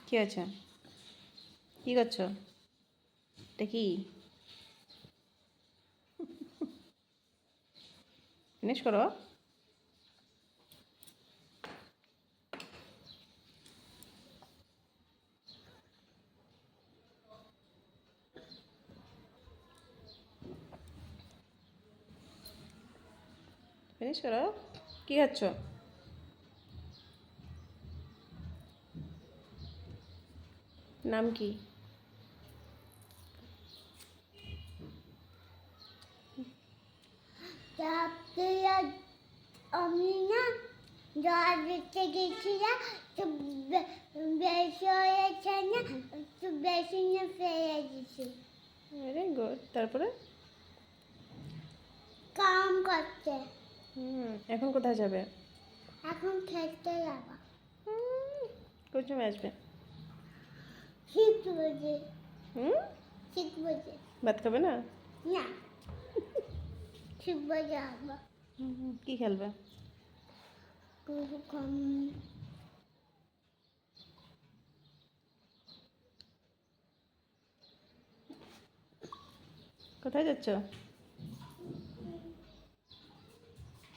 কি আছে? কি করছো? এটা কি? ফিনিশ করো। ফিনিশ করো। কি খাচ্ছ? নাম কি? আমি না জল দিতে গেছিলাম, তো বেশি হয়েছে না, তো বেশি না ফেলে দিছি। Very good. তারপরে? কাম করতে। এখন কোথায় যাবে? এখন খেতে যাবো। কোন সময় আসবে? 6 বাজে। হুম 6 বাজে। ভাত খাবে না? না, 6 বাজে আসবো। কি খেলবে? কোথায় যাচ্ছ?